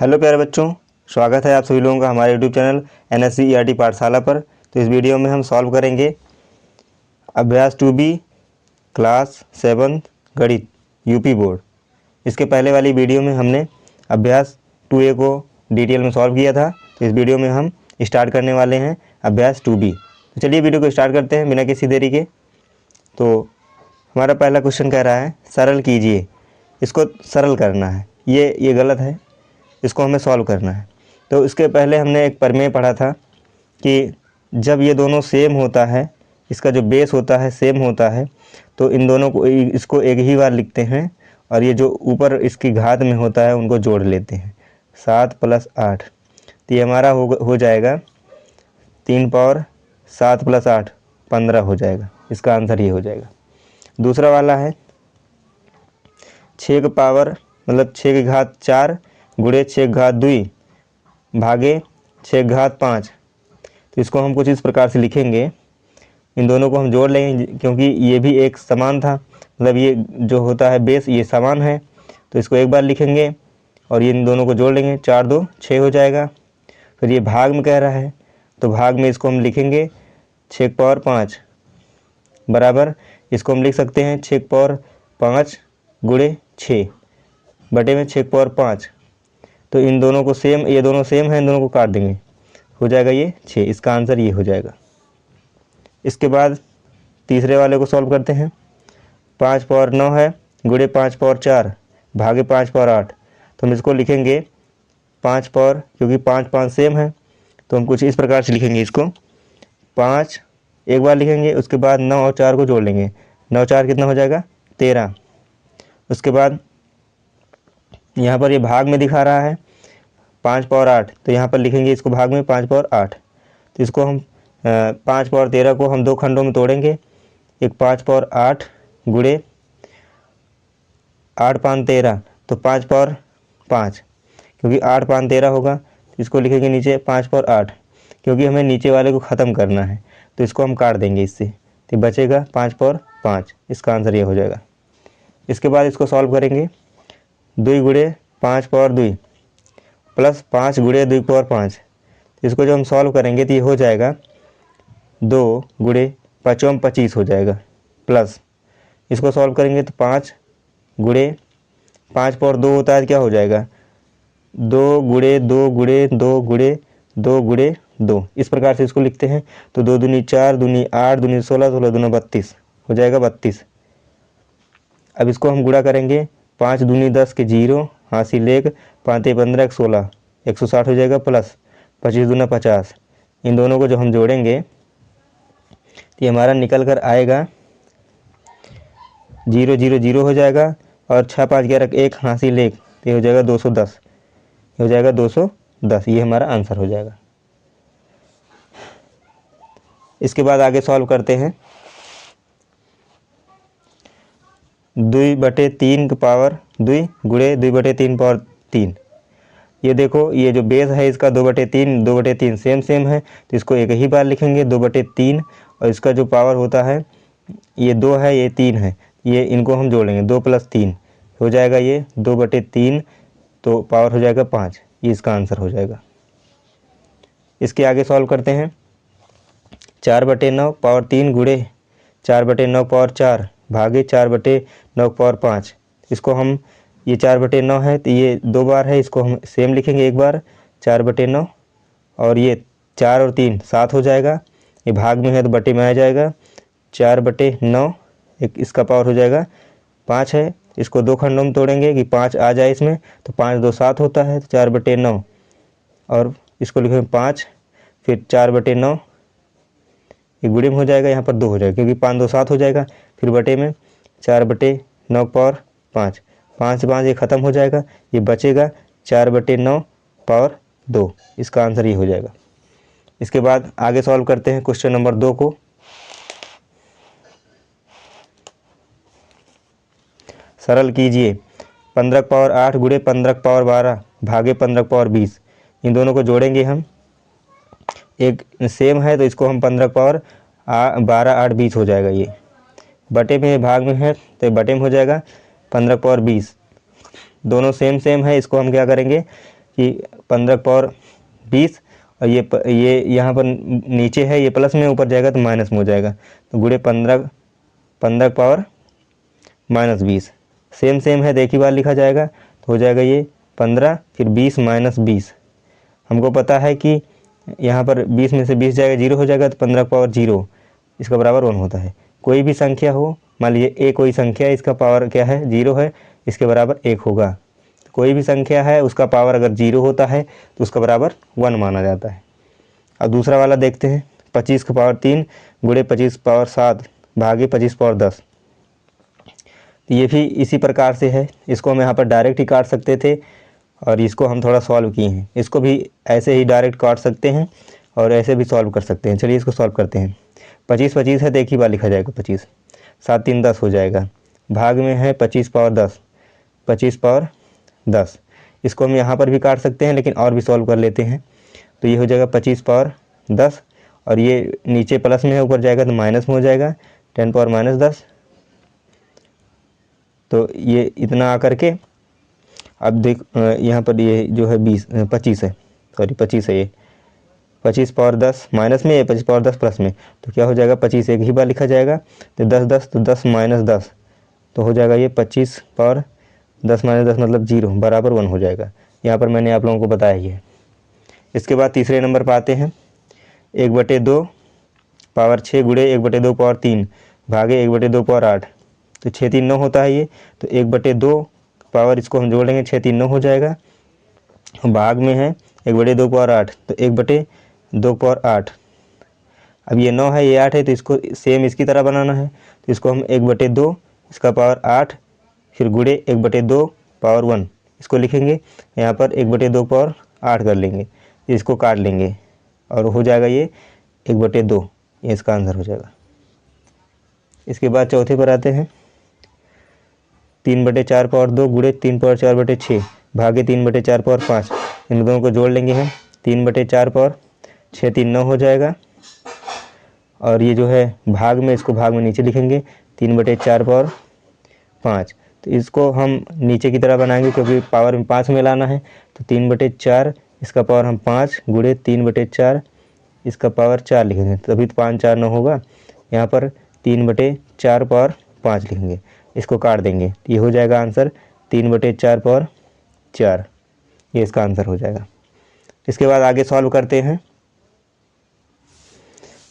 Hello प्यारे बच्चों, स्वागत है आप सभी लोगों का हमारे यूट्यूब चैनल NSC पाठशाला पर। तो इस वीडियो में हम सॉल्व करेंगे अभ्यास 2B क्लास 7 गणित यूपी बोर्ड। इसके पहले वाली वीडियो में हमने अभ्यास 2A को डिटेल में सॉल्व किया था। तो इस वीडियो में हम स्टार्ट करने वाले हैं अभ्यास 2B। तो चलिए वीडियो को स्टार्ट करते हैं बिना किसी देरी के। तो हमारा पहला क्वेश्चन कह रहा है सरल कीजिए। इसको सरल करना है, ये गलत है, इसको हमें सॉल्व करना है। तो इसके पहले हमने एक प्रमेय पढ़ा था कि जब ये दोनों सेम होता है, इसका जो बेस होता है सेम होता है, तो इन दोनों को इसको एक ही बार लिखते हैं और ये जो ऊपर इसकी घात में होता है उनको जोड़ लेते हैं। 7 + 8, तो ये हमारा हो जाएगा 3 पावर 7 + 8 15 हो जाएगा। इसका आंसर ये हो जाएगा। दूसरा वाला है 6 की घात 4 गुणे 6 की घात 2 भागे 6 की घात 5। तो इसको हम कुछ इस प्रकार से लिखेंगे, इन दोनों को हम जोड़ लेंगे क्योंकि ये भी एक समान था, मतलब ये जो होता है बेस ये समान है। तो इसको एक बार लिखेंगे और ये इन दोनों को जोड़ लेंगे, 4 2 6 हो जाएगा। फिर ये भाग में कह रहा है तो भाग में इसको हम लिखेंगे 6 की पावर 5 बराबर, इसको हम लिख सकते हैं 6 की पावर 5 गुणे 6 बटे में 6 की पावर 5। तो इन दोनों को सेम, ये दोनों सेम हैं, इन दोनों को काट देंगे, हो जाएगा ये 6। इसका आंसर ये हो जाएगा। इसके बाद तीसरे वाले को सॉल्व करते हैं। 5 पावर 9 है गुणे 5 पावर 4 भागे 5 पावर 8। तो हम इसको लिखेंगे 5 पावर, क्योंकि 5 5 सेम है तो हम कुछ इस प्रकार से लिखेंगे इसको। 5 एक बार लिखेंगे, उसके बाद 9 और 4 को जोड़ लेंगे, 9 4 कितना हो जाएगा 13। उसके बाद यहाँ पर ये भाग में दिखा रहा है 5 पावर 8, तो यहाँ पर लिखेंगे इसको भाग में 5 पावर 8। तो इसको हम 5 पावर 13 को हम 2 खंडों में तोड़ेंगे, एक 5 पावर 8 गुणे 8 5 13, तो 5 पावर 5, क्योंकि 8 5 13 होगा। तो इसको लिखेंगे नीचे 5 पावर 8, क्योंकि हमें नीचे वाले को ख़त्म करना है तो इसको हम काट देंगे इससे, तो बचेगा 5 पावर 5। इसका आंसर ये हो जाएगा। इसके बाद इसको सॉल्व करेंगे, 2 गुणे 5 पावर 2 प्लस 5 गुणे 2 पावर 5। इसको जब हम सॉल्व करेंगे तो ये हो जाएगा 2 गुणे 5 25 हो जाएगा, प्लस इसको सॉल्व करेंगे तो 5 गुणे 5 पावर 2 होता है, क्या हो जाएगा 2 गुणे 2 गुणे 2 गुणे 2 गुणे 2। इस प्रकार से इसको लिखते हैं। तो 2 दूनी 4 दूनी 8 दूनी 16 16 दूना 32 हो जाएगा 32। अब इसको हम गुणा करेंगे, 5 दूनी 10 के 0 हासिल 1 5 15 16 160 हो जाएगा, प्लस 25 दूना 50। इन दोनों को जब हम जोड़ेंगे तो ये हमारा निकल कर आएगा 0 0 0 हो जाएगा, और 6 5 11 1 हासिल 1, तो ये हो जाएगा 210, हो जाएगा 210। ये हमारा आंसर हो जाएगा। इसके बाद आगे सॉल्व करते हैं। 2/3 की पावर 2 गुणे 2/3 पावर 3। ये देखो, ये जो बेस है इसका 2/3 सेम है, तो इसको एक ही बार लिखेंगे 2/3, और इसका जो पावर होता है ये 2 है ये 3 है, ये इनको हम जोड़ेंगे 2 + 3 हो जाएगा ये 2/3, तो पावर हो जाएगा 5। ये इसका आंसर हो जाएगा। इसके आगे सॉल्व करते हैं। 4/9 पावर 3 गुणे 4/9 पावर 4 भागे 4/9 पावर 5। इसको हम, ये 4/9 है तो ये 2 बार है, इसको हम सेम लिखेंगे एक बार 4/9, और ये 4 और 3 7 हो जाएगा। ये भाग में है तो बटे में आ जाएगा 4/9, एक इसका पावर हो जाएगा 5 है। इसको 2 खंडों में तोड़ेंगे कि 5 आ जाए इसमें, तो 5 2 7 होता है, तो 4/9, और इसको लिखेंगे 5, फिर 4/9, ये गुणे में हो जाएगा, यहाँ पर 2 हो जाएगा क्योंकि 5 2 7 हो जाएगा, फिर बटे में 4/9 पावर 5, 5 से 5 ये ख़त्म हो जाएगा, ये बचेगा 4/9 पावर 2। इसका आंसर ये हो जाएगा। इसके बाद आगे सॉल्व करते हैं क्वेश्चन नंबर 2 को। सरल कीजिए। 15 की पावर 8 गुणे 15 की पावर 12 भागे 15 की पावर 20। इन दोनों को जोड़ेंगे हम, एक सेम है तो इसको हम 15 की पावर 12 8 20 हो जाएगा। ये बटे में भाग में है तो बटे में हो जाएगा 15 की पावर 20। दोनों सेम है, इसको हम क्या करेंगे कि 15 पावर 20 और ये यहाँ पर नीचे है, ये प्लस में ऊपर जाएगा तो माइनस में हो जाएगा, तो गुणे 15 पावर -20 सेम है, एक ही बार लिखा जाएगा, तो हो जाएगा ये 15 फिर 20 -20। हमको पता है कि यहाँ पर 20 में से 20 जाएगा 0 हो जाएगा, तो 15 पावर 0 इसका बराबर 1 होता है। कोई भी संख्या हो, मान लीजिए ए कोई संख्या है, इसका पावर क्या है 0 है, इसके बराबर 1 होगा। कोई भी संख्या है उसका पावर अगर 0 होता है तो उसका बराबर 1 माना जाता है। अब दूसरा वाला देखते हैं, 25 का पावर 3 गुणे 25 पावर 7 भागे 25 पावर 10। तो ये भी इसी प्रकार से है, इसको हम यहाँ पर डायरेक्ट ही काट सकते थे और इसको हम थोड़ा सॉल्व किए हैं। इसको भी ऐसे ही डायरेक्ट काट सकते हैं और ऐसे भी सॉल्व कर सकते हैं। चलिए इसको सॉल्व करते हैं। 25 है तो एक ही बार लिखा जाएगा 25, 7 3 10 हो जाएगा, भाग में है 25 पावर 10, 25 पावर 10। इसको हम यहाँ पर भी काट सकते हैं लेकिन और भी सॉल्व कर लेते हैं। तो ये हो जाएगा 25 पावर 10 और ये नीचे प्लस में है, ऊपर जाएगा तो माइनस में हो जाएगा 10 पावर -10। तो ये इतना आकर के अब देख यहाँ पर ये जो है 25 है, सॉरी 25 है, ये 25 पावर 10 माइनस में, ये 25 पावर 10 प्लस में, तो क्या हो जाएगा 25 एक ही बार लिखा जाएगा, तो 10 10 तो 10 -10, तो हो जाएगा ये 25 पावर 10 -10 मतलब 0 बराबर 1 हो जाएगा। यहाँ पर मैंने आप लोगों को बताया ही है। इसके बाद तीसरे नंबर पर आते हैं, 1/2 पावर 6 गुणे 1/2 पावर 3 भागे 1/2 पावर 8। तो 6 3 9 होता है ये, तो 1/2 पावर इसको हम जोड़ लेंगे, 6 3 9 हो जाएगा, भाग में है 1/2 पावर 8, तो 1/2 पावर 8। अब ये 9 है, ये 8 है, तो इसको सेम इसकी तरह बनाना है, तो इसको हम 1/2 इसका पावर 8 फिर गुणे 1/2 पावर 1 इसको लिखेंगे, यहाँ पर 1/2 पावर 8 कर लेंगे, इसको काट लेंगे और हो जाएगा ये 1/2, ये इसका आंसर हो जाएगा। इसके बाद चौथे पर आते हैं, 3/4 पावर 2 गुणे 3 पावर 4/6 भागे 3/4 पावर 5। इन दोनों को जोड़ लेंगे हम, 3/4 पावर 6 3 9 हो जाएगा, और ये जो है भाग में, इसको भाग में नीचे लिखेंगे 3/4 पावर 5। तो इसको हम नीचे की तरह बनाएंगे क्योंकि पावर में 5 में लाना है, तो 3/4 इसका पावर हम 5 गुणे 3/4 इसका पावर 4 लिखेंगे, तभी तो 5 4 9 होगा। यहाँ पर 3/4 पावर 5 लिखेंगे, इसको काट देंगे, ये हो जाएगा आंसर 3/4 पावर 4, ये इसका आंसर हो जाएगा। इसके बाद आगे सॉल्व करते हैं।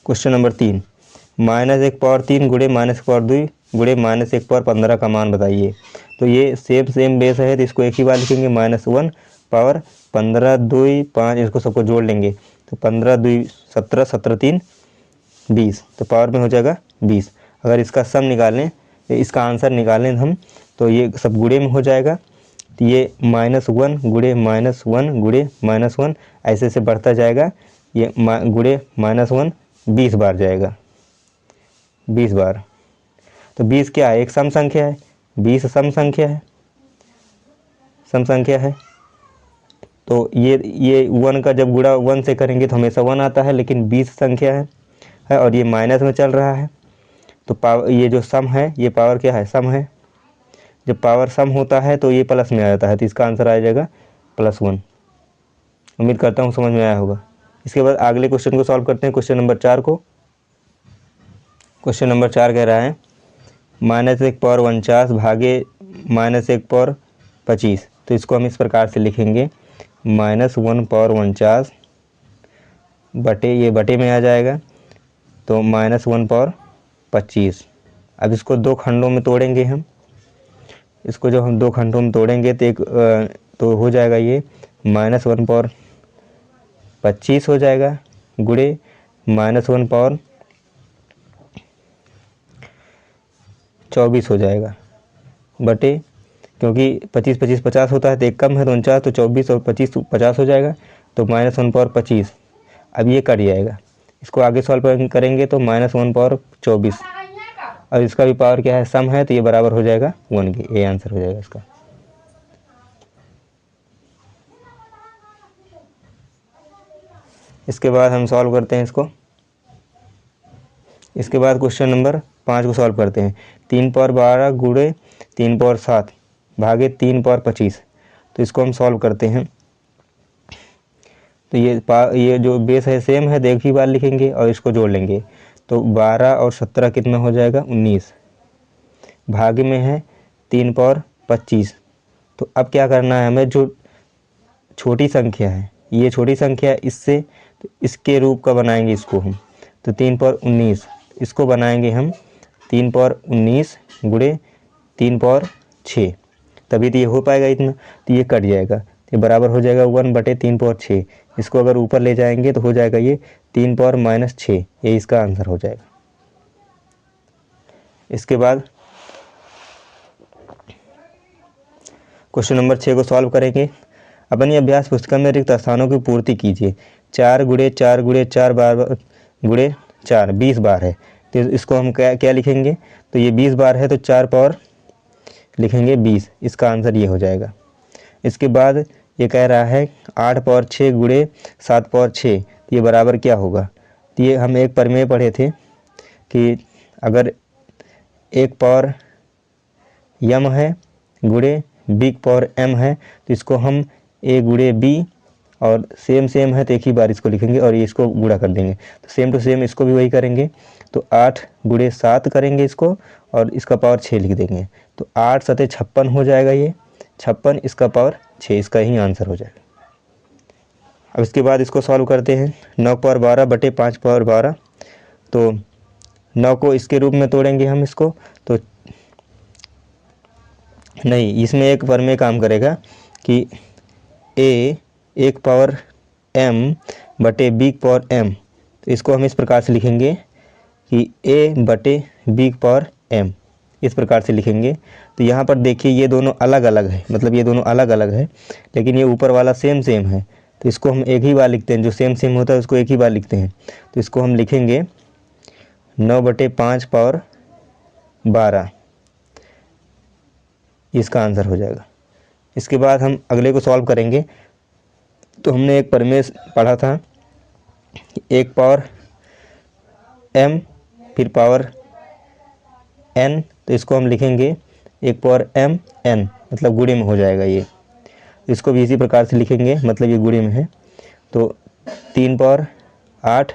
क्वेश्चन नंबर 3, -1 पावर 3 गुणे -1 पावर 2 गुणे -1 पावर 15 का मान बताइए। तो ये सेम बेस है, तो इसको एक ही बार लिखेंगे, -1 पावर 15 2 5, इसको सबको जोड़ लेंगे, तो 15 2 17 17 3 20, तो पावर में हो जाएगा 20। अगर इसका सम निकालें, इसका आंसर निकालें हम, तो ये सब गुणे में हो जाएगा, तो ये -1 गुणे -1 गुणे -1 ऐसे ऐसे बढ़ता जाएगा, ये गुणे -1 20 बार जाएगा, 20 बार। तो 20 क्या है, एक सम संख्या है, 20 सम संख्या है, सम संख्या है। तो ये 1 का जब गुणा 1 से करेंगे तो हमेशा 1 आता है, लेकिन 20 संख्या है और ये माइनस में चल रहा है, तो पावर, ये जो सम है ये पावर क्या है, सम है। जब पावर सम होता है तो ये प्लस में आ जाता है, तो इसका आंसर आ जाएगा +1। उम्मीद करता हूँ समझ में आया होगा। इसके बाद अगले क्वेश्चन को सॉल्व करते हैं, क्वेश्चन नंबर 4 को। क्वेश्चन नंबर 4 कह रहा है, -1 पावर 49 भागे -1 पावर 25। तो इसको हम इस प्रकार से लिखेंगे, -1 पावर 49 बटे, ये बटे में आ जाएगा, तो -1 पावर 25। अब इसको दो खंडों में तोड़ेंगे हम, इसको जब हम दो खंडों में तोड़ेंगे तो एक तो हो जाएगा ये -1 पावर 25 हो जाएगा, गुणे -1 पावर 24 हो जाएगा, बटे, क्योंकि 25 25 50 होता है, तो एक कम है तो 49, तो 24 और 25 50 हो जाएगा, तो -1 पावर 25। अब ये कट जाएगा, इसको आगे सॉल्व करेंगे तो -1 पावर 24, और इसका भी पावर क्या है, सम है, तो ये बराबर हो जाएगा 1 के, ये आंसर हो जाएगा इसका। इसके बाद हम सॉल्व करते हैं इसको। इसके बाद क्वेश्चन नंबर 5 को सॉल्व करते हैं, 3 पावर 12 गुणे 3 पावर 7 भागे 3 पावर 25। तो इसको हम सॉल्व करते हैं, तो ये जो बेस है सेम है, तो एक ही बार लिखेंगे और इसको जोड़ लेंगे। तो 12 और 17 कितना हो जाएगा 19, भागे में है 3 पावर 25। तो अब क्या करना है हमें, जो छोटी संख्या है, ये छोटी संख्या है, इससे तो इसके रूप का बनाएंगे इसको हम। तो 3 पावर 19 इसको बनाएंगे हम 3 पावर 19 गुणे 3 पावर 6, तभी तो ये हो पाएगा इतना। तो ये कट जाएगा, ये बराबर हो जाएगा 1/3 पावर 6। इसको अगर ऊपर ले जाएंगे तो हो जाएगा ये 3 पावर -6, ये इसका आंसर हो जाएगा। इसके बाद क्वेश्चन नंबर 6 को सॉल्व करेंगे। अपनी अभ्यास पुस्तिका में रिक्त स्थानों की पूर्ति कीजिए। 4 गुणे 4 गुणे 4 बार गुणे 4 20 बार है, तो इसको हम क्या लिखेंगे, तो ये 20 बार है तो 4 पावर लिखेंगे 20, इसका आंसर ये हो जाएगा। इसके बाद ये कह रहा है 8 पावर 6 गुणे 7 पावर 6, तो ये बराबर क्या होगा। तो ये हम एक प्रमेय पढ़े थे कि अगर एक पावर यम है गुणे बी पावर एम है, तो इसको हम ए गुणे बी और सेम है तो एक ही बार इसको लिखेंगे और ये इसको गुणा कर देंगे। तो सेम टू सेम इसको भी वही करेंगे। तो 8 गुणे 7 करेंगे इसको और इसका पावर 6 लिख देंगे। तो 8 सते 56 हो जाएगा, ये 56 इसका पावर 6, इसका ही आंसर हो जाएगा। अब इसके बाद इसको सॉल्व करते हैं। 9 पावर 12 बटे 5 पावर 12, तो 9 को इसके रूप में तोड़ेंगे हम इसको, तो नहीं, इसमें एक प्रमेय काम करेगा कि ए 1 पावर m बटे बी पावर m, तो इसको हम इस प्रकार से लिखेंगे कि a बटे बी पावर m, इस प्रकार से लिखेंगे। तो यहाँ पर देखिए ये दोनों अलग अलग है, मतलब ये दोनों अलग अलग है, लेकिन ये ऊपर वाला सेम है, तो इसको हम एक ही बार लिखते हैं। जो सेम होता है उसको एक ही बार लिखते हैं। तो इसको हम लिखेंगे 9 बटे 5 पावर 12, इसका आंसर हो जाएगा। इसके बाद हम अगले को सॉल्व करेंगे। तो हमने एक प्रमेय पढ़ा था, 1 पावर m फिर पावर n, तो इसको हम लिखेंगे 1 पावर m n, मतलब गुणे में हो जाएगा ये। इसको भी इसी प्रकार से लिखेंगे, मतलब ये गुणे में है। तो 3 पावर 8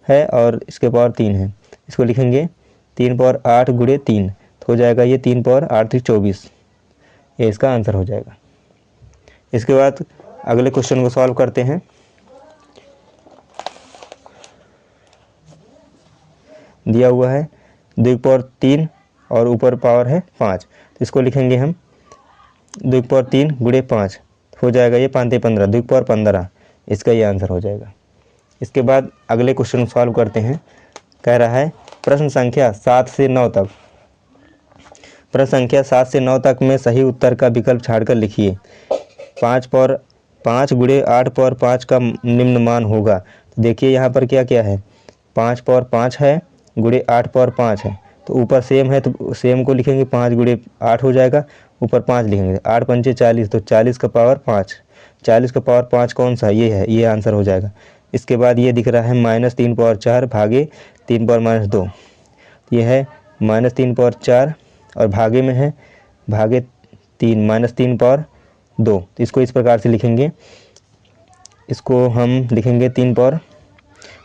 है और इसके पावर 3 है, इसको लिखेंगे 3 पावर 8 गुणे 3, तो हो जाएगा ये 3 पावर 8 24, ये इसका आंसर हो जाएगा। इसके बाद अगले क्वेश्चन को सॉल्व करते हैं। दिया हुआ है 2 पावर 3 और ऊपर पावर है 5, तो इसको लिखेंगे हम 2 पावर 3 गुणे 5, हो जाएगा ये 5 15, 2 पावर 15, इसका ये आंसर हो जाएगा। इसके बाद अगले क्वेश्चन को सॉल्व करते हैं। कह रहा है प्रश्न संख्या 7 से 9 तक, प्रश्न संख्या 7 से 9 तक में सही उत्तर का विकल्प छाड़कर लिखिए। 5 पावर 5 गुणे 8 पावर 5 का निम्न मान होगा। तो देखिए यहाँ पर क्या क्या है, 5 पावर 5 है गुणे 8 पावर 5 है, तो ऊपर सेम है तो सेम को लिखेंगे, 5 गुणे 8 हो जाएगा, ऊपर 5 लिखेंगे, 8 पंचे 40, तो 40 का पावर 5, 40 का पावर 5 कौन सा, ये है, ये आंसर हो जाएगा। इसके बाद ये दिख रहा है -3 पावर 4 भागे 3 पावर -2, ये है -3 पावर 4 और भागे में है भागे 3 -3 पावर 2, तो इसको इस प्रकार से लिखेंगे। इसको हम लिखेंगे 3 पावर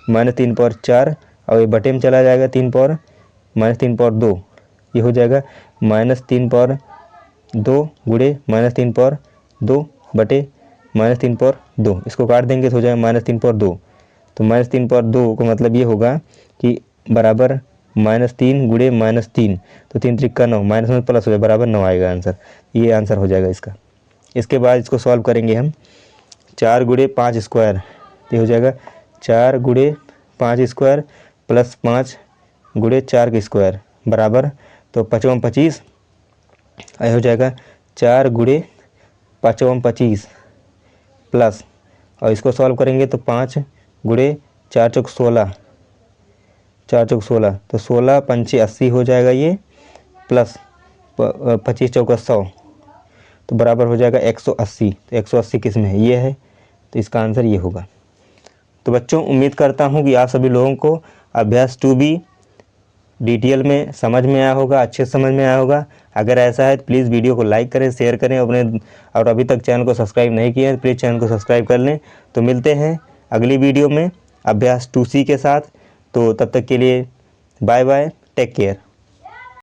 -3 पावर 4 और ये बटे में चला जाएगा 3 पावर -3 पावर 2, ये हो जाएगा -3 पावर 2 गुणे -3 पावर 2 बटे -3 पावर 2, इसको काट देंगे तो हो जाएगा -3 पावर 2। तो -3 पावर 2 का मतलब ये होगा कि बराबर -3 गुणे -3, तो 3 त्रिक का 9, माइनस में प्लस हो जाए बराबर 9 आएगा आंसर, ये आंसर हो जाएगा इसका। इसके बाद इसको सॉल्व करेंगे हम। 4 गुणे 5 स्क्वायर, ये हो जाएगा 4 गुणे 5 स्क्वायर प्लस 5 गुणे 4 का स्क्वायर बराबर, तो 5 25, ये हो जाएगा 4 गुणे 5 25 प्लस, और इसको सॉल्व करेंगे तो 5 गुणे 4 चौक 16, 4 चौक 16, तो 16 पंचे 80 हो जाएगा ये, प्लस 25 चौका 100, तो बराबर हो जाएगा 180। तो 180 किस में है, ये है, तो इसका आंसर ये होगा। तो बच्चों उम्मीद करता हूँ कि आप सभी लोगों को अभ्यास 2B डिटेल में समझ में आया होगा, अच्छे से समझ में आया होगा। अगर ऐसा है तो प्लीज़ वीडियो को लाइक करें, शेयर करें अपने, और अभी तक चैनल को सब्सक्राइब नहीं किया है तो प्लीज़ चैनल को सब्सक्राइब कर लें। तो मिलते हैं अगली वीडियो में अभ्यास 2C के साथ। तो तब तक के लिए बाय बाय, टेक केयर।